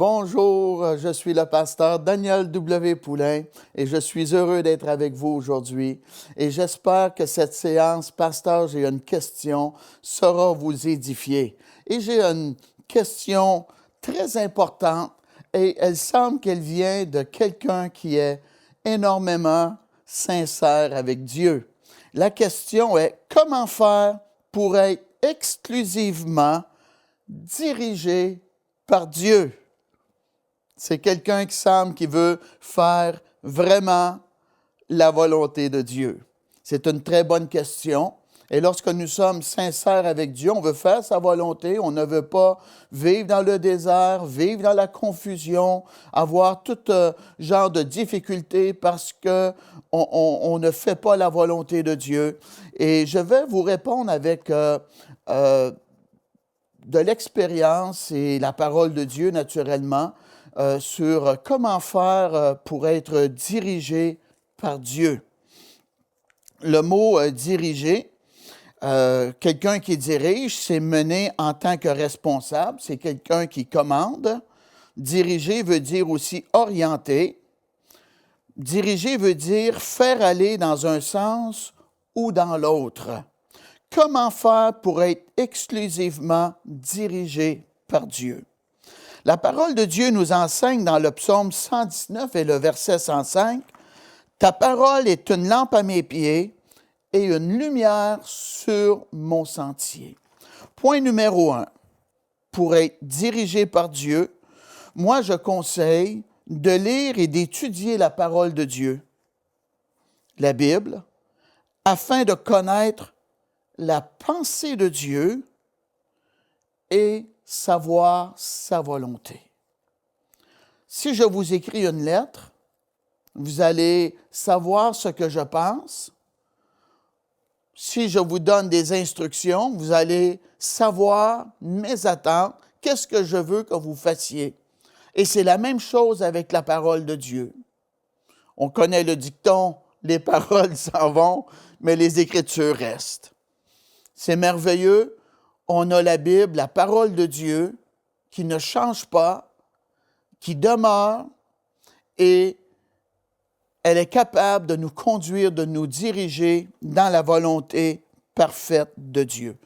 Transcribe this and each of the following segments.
Bonjour, je suis le pasteur Daniel W. Poulain et je suis heureux d'être avec vous aujourd'hui. Et j'espère que cette séance, pasteur, j'ai une question, saura vous édifier. Et j'ai une question très importante et elle semble qu'elle vient de quelqu'un qui est énormément sincère avec Dieu. La question est, comment faire pour être exclusivement dirigé par Dieu? C'est quelqu'un qui veut faire vraiment la volonté de Dieu. C'est une très bonne question. Et lorsque nous sommes sincères avec Dieu, on veut faire sa volonté, on ne veut pas vivre dans le désert, vivre dans la confusion, avoir tout genre de difficultés parce qu'on ne fait pas la volonté de Dieu. Et je vais vous répondre avec de l'expérience et la parole de Dieu naturellement, sur comment faire pour être dirigé par Dieu. Le mot diriger, quelqu'un qui dirige, c'est mener en tant que responsable, c'est quelqu'un qui commande. Diriger veut dire aussi orienter. Diriger veut dire faire aller dans un sens ou dans l'autre. Comment faire pour être exclusivement dirigé par Dieu? La parole de Dieu nous enseigne dans le psaume 119 et le verset 105, « Ta parole est une lampe à mes pieds et une lumière sur mon sentier. » Point numéro 1, pour être dirigé par Dieu, moi je conseille de lire et d'étudier la parole de Dieu, la Bible, afin de connaître la pensée de Dieu et savoir sa volonté. Si je vous écris une lettre, vous allez savoir ce que je pense. Si je vous donne des instructions, vous allez savoir mes attentes, qu'est-ce que je veux que vous fassiez. Et c'est la même chose avec la parole de Dieu. On connaît le dicton, les paroles s'en vont, mais les Écritures restent. C'est merveilleux. On a la Bible, la parole de Dieu, qui ne change pas, qui demeure, et elle est capable de nous conduire, de nous diriger dans la volonté parfaite de Dieu.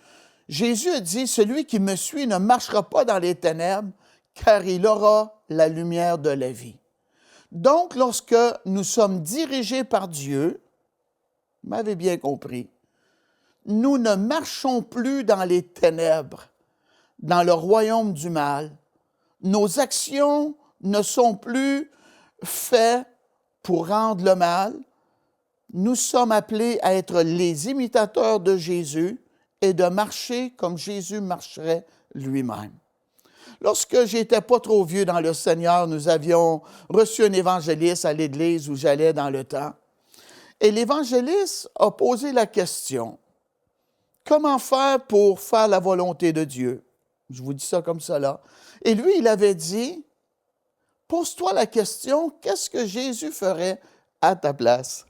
Jésus a dit, « Celui qui me suit ne marchera pas dans les ténèbres, car il aura la lumière de la vie. » Donc, lorsque nous sommes dirigés par Dieu, vous m'avez bien compris, nous ne marchons plus dans les ténèbres, dans le royaume du mal. Nos actions ne sont plus faites pour rendre le mal. Nous sommes appelés à être les imitateurs de Jésus et de marcher comme Jésus marcherait lui-même. Lorsque j'étais pas trop vieux dans le Seigneur, nous avions reçu un évangéliste à l'église où j'allais dans le temps. Et l'évangéliste a posé la question, comment faire pour faire la volonté de Dieu? Je vous dis ça comme ça là. Et lui, il avait dit, pose-toi la question, qu'est-ce que Jésus ferait à ta place?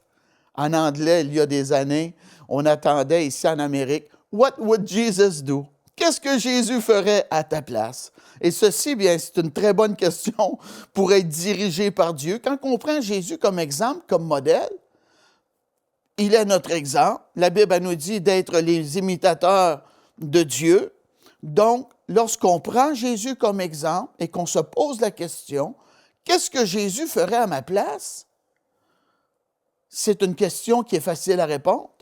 En anglais, il y a des années, on attendait ici en Amérique, what would Jesus do? Qu'est-ce que Jésus ferait à ta place? Et ceci, bien, c'est une très bonne question pour être dirigé par Dieu. Quand on prend Jésus comme exemple, comme modèle, il est notre exemple. La Bible nous dit d'être les imitateurs de Dieu. Donc, lorsqu'on prend Jésus comme exemple et qu'on se pose la question, qu'est-ce que Jésus ferait à ma place? C'est une question qui est facile à répondre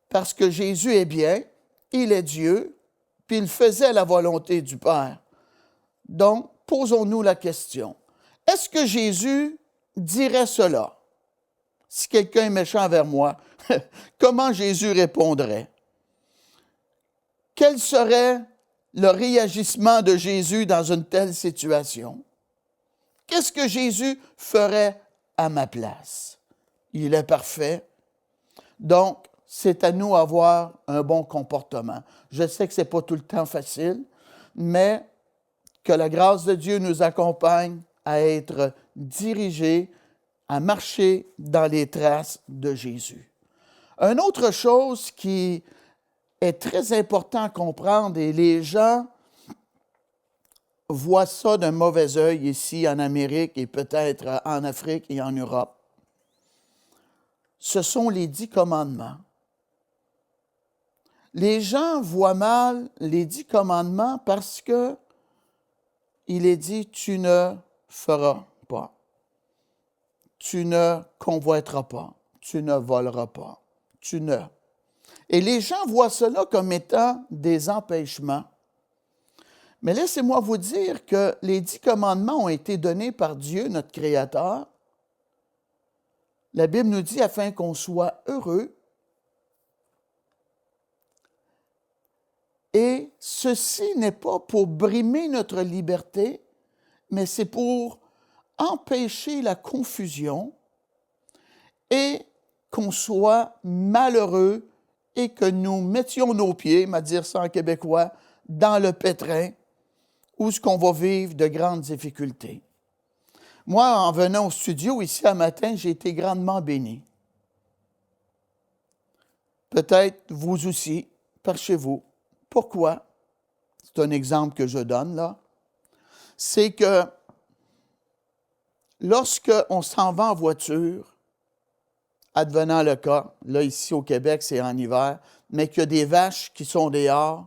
parce que Jésus est bien, il est Dieu, puis il faisait la volonté du Père. Donc, posons-nous la question. Est-ce que Jésus dirait cela? Si quelqu'un est méchant envers moi, comment Jésus répondrait? Quel serait le réagissement de Jésus dans une telle situation? Qu'est-ce que Jésus ferait à ma place? Il est parfait. Donc, c'est à nous d'avoir un bon comportement. Je sais que ce n'est pas tout le temps facile, mais que la grâce de Dieu nous accompagne à être dirigés, à marcher dans les traces de Jésus. Une autre chose qui est très important à comprendre, et les gens voient ça d'un mauvais œil ici en Amérique et peut-être en Afrique et en Europe. Ce sont les 10 commandements. Les gens voient mal les 10 commandements parce que il est dit, tu ne feras pas, tu ne convoiteras pas, tu ne voleras pas, tu ne. Et les gens voient cela comme étant des empêchements. Mais laissez-moi vous dire que les 10 commandements ont été donnés par Dieu, notre Créateur. La Bible nous dit afin qu'on soit heureux. Et ceci n'est pas pour brimer notre liberté, mais c'est pour empêcher la confusion et qu'on soit malheureux et que nous mettions nos pieds, m'a dire ça en québécois, dans le pétrin où ce qu'on va vivre de grandes difficultés. Moi, en venant au studio ici un matin, j'ai été grandement béni. Peut-être vous aussi, par chez vous. Pourquoi? C'est un exemple que je donne là. C'est que lorsqu'on s'en va en voiture, advenant le cas, là ici au Québec c'est en hiver, mais qu'il y a des vaches qui sont dehors,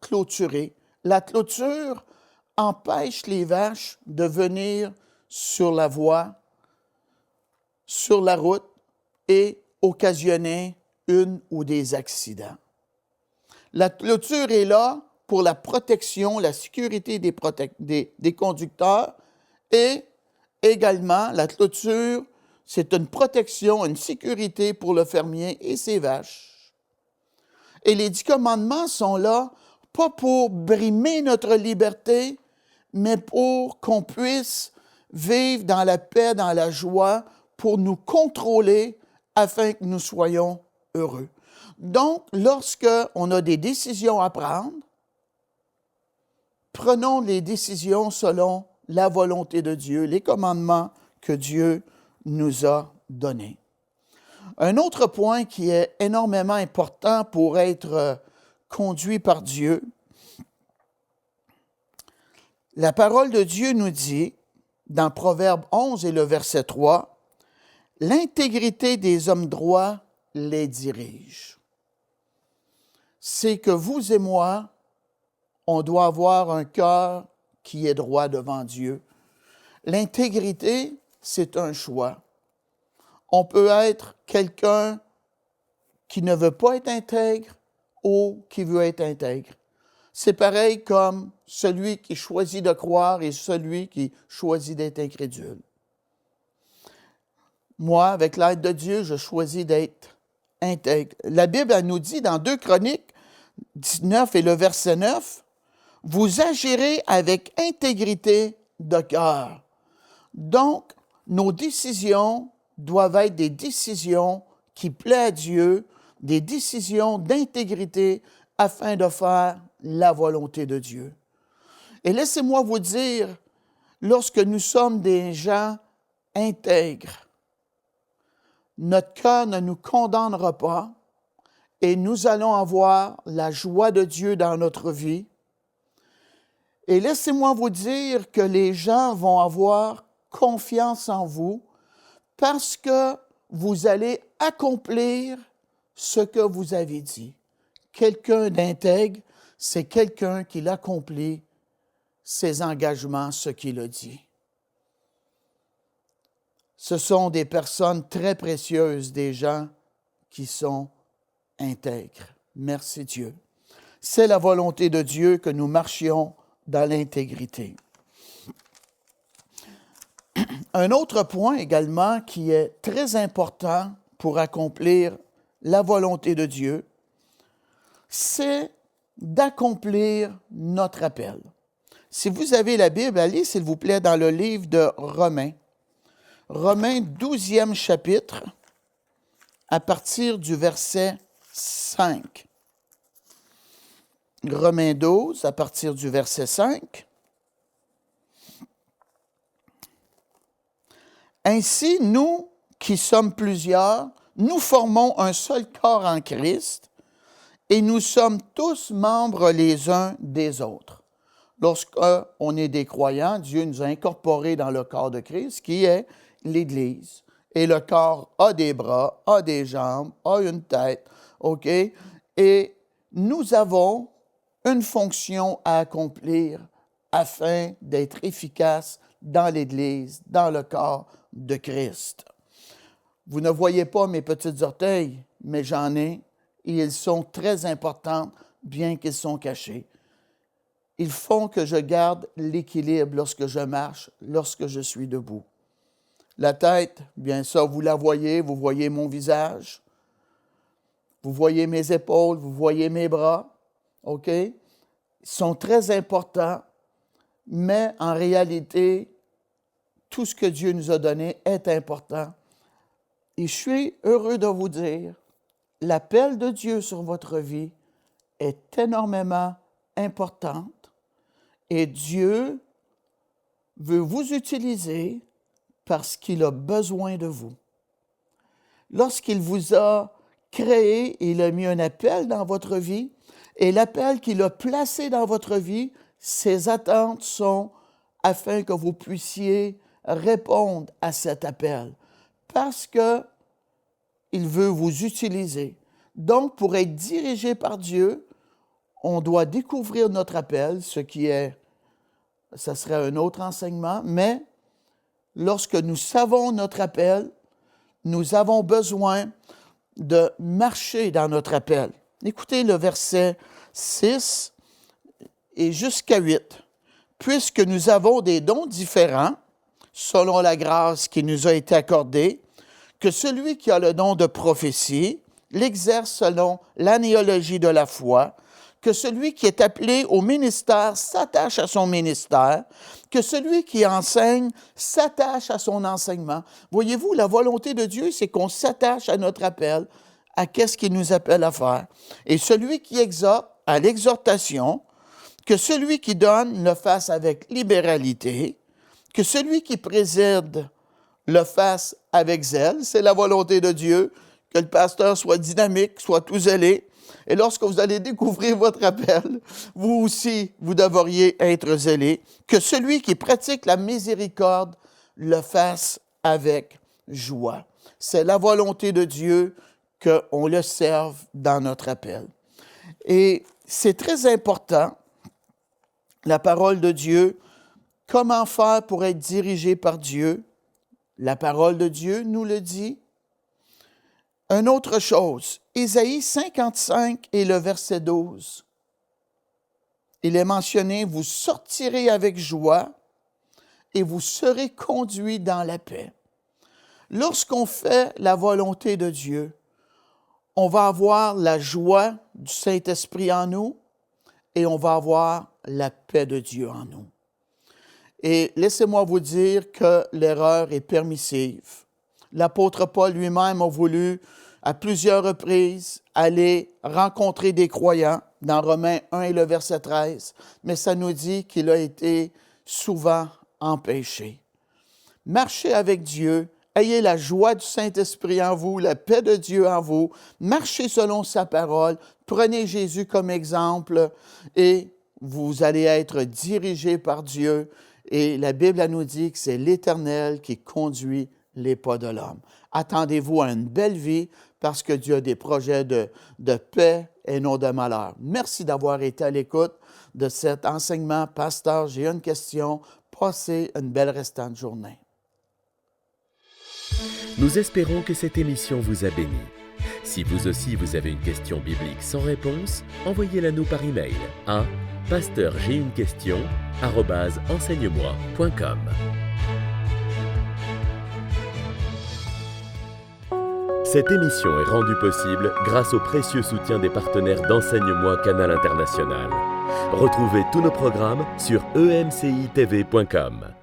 clôturées. La clôture empêche les vaches de venir sur la voie, sur la route et occasionner une ou des accidents. La clôture est là pour la protection, la sécurité des conducteurs et également la clôture, c'est une protection, une sécurité pour le fermier et ses vaches. Et les 10 commandements sont là, pas pour brimer notre liberté, mais pour qu'on puisse vivre dans la paix, dans la joie, pour nous contrôler afin que nous soyons heureux. Donc, lorsqu'on a des décisions à prendre, prenons les décisions selon la volonté de Dieu, les commandements que Dieu nous a donnés. Un autre point qui est énormément important pour être conduit par Dieu, la parole de Dieu nous dit, dans Proverbe 11 et le verset 3, « L'intégrité des hommes droits les dirige. » C'est que vous et moi, on doit avoir un cœur qui est droit devant Dieu. L'intégrité, c'est un choix. On peut être quelqu'un qui ne veut pas être intègre ou qui veut être intègre. C'est pareil comme celui qui choisit de croire et celui qui choisit d'être incrédule. Moi, avec l'aide de Dieu, je choisis d'être intègre. La Bible elle nous dit dans 2 Chroniques 19 et le verset 9, « Vous agirez avec intégrité de cœur. » Donc, nos décisions doivent être des décisions qui plaisent à Dieu, des décisions d'intégrité afin de faire la volonté de Dieu. Et laissez-moi vous dire, lorsque nous sommes des gens intègres, notre cœur ne nous condamnera pas et nous allons avoir la joie de Dieu dans notre vie. Et laissez-moi vous dire que les gens vont avoir confiance en vous parce que vous allez accomplir ce que vous avez dit. Quelqu'un d'intègre, c'est quelqu'un qui accomplit ses engagements, ce qu'il a dit. Ce sont des personnes très précieuses, des gens qui sont intègres. Merci Dieu. C'est la volonté de Dieu que nous marchions dans l'intégrité. Un autre point également qui est très important pour accomplir la volonté de Dieu, c'est d'accomplir notre appel. Si vous avez la Bible, allez s'il vous plaît dans le livre de Romains. Romains 12e chapitre, à partir du verset 5. Romains 12, à partir du verset 5. Ainsi, nous qui sommes plusieurs, nous formons un seul corps en Christ et nous sommes tous membres les uns des autres. lorsqu'on est des croyants, Dieu nous a incorporés dans le corps de Christ, qui est l'Église. Et le corps a des bras, a des jambes, a une tête, OK? Et nous avons une fonction à accomplir afin d'être efficaces dans l'Église, dans le corps de Christ. Vous ne voyez pas mes petits orteils, mais j'en ai, et ils sont très importants, bien qu'ils sont cachés. Ils font que je garde l'équilibre lorsque je marche, lorsque je suis debout. La tête, bien ça, vous la voyez, vous voyez mon visage, vous voyez mes épaules, vous voyez mes bras, OK? Ils sont très importants, mais en réalité, tout ce que Dieu nous a donné est important. Et je suis heureux de vous dire, l'appel de Dieu sur votre vie est énormément importante et Dieu veut vous utiliser parce qu'il a besoin de vous. Lorsqu'il vous a créé, il a mis un appel dans votre vie et l'appel qu'il a placé dans votre vie, ses attentes sont afin que vous puissiez répondre à cet appel parce qu'il veut vous utiliser. Donc, pour être dirigé par Dieu, on doit découvrir notre appel, ce serait un autre enseignement, mais lorsque nous savons notre appel, nous avons besoin de marcher dans notre appel. Écoutez le verset 6 et jusqu'à 8. Puisque nous avons des dons différents, selon la grâce qui nous a été accordée, que celui qui a le don de prophétie l'exerce selon l'anéologie de la foi, que celui qui est appelé au ministère s'attache à son ministère, que celui qui enseigne s'attache à son enseignement. Voyez-vous, la volonté de Dieu, c'est qu'on s'attache à notre appel, à qu'est-ce qu'il nous appelle à faire. Et celui qui exhorte à l'exhortation, que celui qui donne le fasse avec libéralité, que celui qui préside le fasse avec zèle. C'est la volonté de Dieu, que le pasteur soit dynamique, soit tout zélé. Et lorsque vous allez découvrir votre appel, vous aussi, vous devriez être zélé. Que celui qui pratique la miséricorde le fasse avec joie. C'est la volonté de Dieu qu'on le serve dans notre appel. Et c'est très important, la parole de Dieu, comment faire pour être dirigé par Dieu. La parole de Dieu nous le dit. Une autre chose, Ésaïe 55 et le verset 12. Il est mentionné, « Vous sortirez avec joie et vous serez conduits dans la paix. » Lorsqu'on fait la volonté de Dieu, on va avoir la joie du Saint-Esprit en nous et on va avoir la paix de Dieu en nous. Et laissez-moi vous dire que l'erreur est permissive. L'apôtre Paul lui-même a voulu, à plusieurs reprises, aller rencontrer des croyants dans Romains 1 et le verset 13, mais ça nous dit qu'il a été souvent empêché. Marchez avec Dieu, ayez la joie du Saint-Esprit en vous, la paix de Dieu en vous, marchez selon sa parole, prenez Jésus comme exemple et vous allez être dirigés par Dieu. Et la Bible nous dit que c'est l'Éternel qui conduit les pas de l'homme. Attendez-vous à une belle vie parce que Dieu a des projets de paix et non de malheur. Merci d'avoir été à l'écoute de cet enseignement. Pasteur, j'ai une question. Passez une belle restante journée. Nous espérons que cette émission vous a béni. Si vous aussi vous avez une question biblique sans réponse, envoyez-la nous par email à pasteurj'aiunequestion@enseigne-moi.com. Cette émission est rendue possible grâce au précieux soutien des partenaires d'Enseigne-moi Canal International. Retrouvez tous nos programmes sur emcitv.com.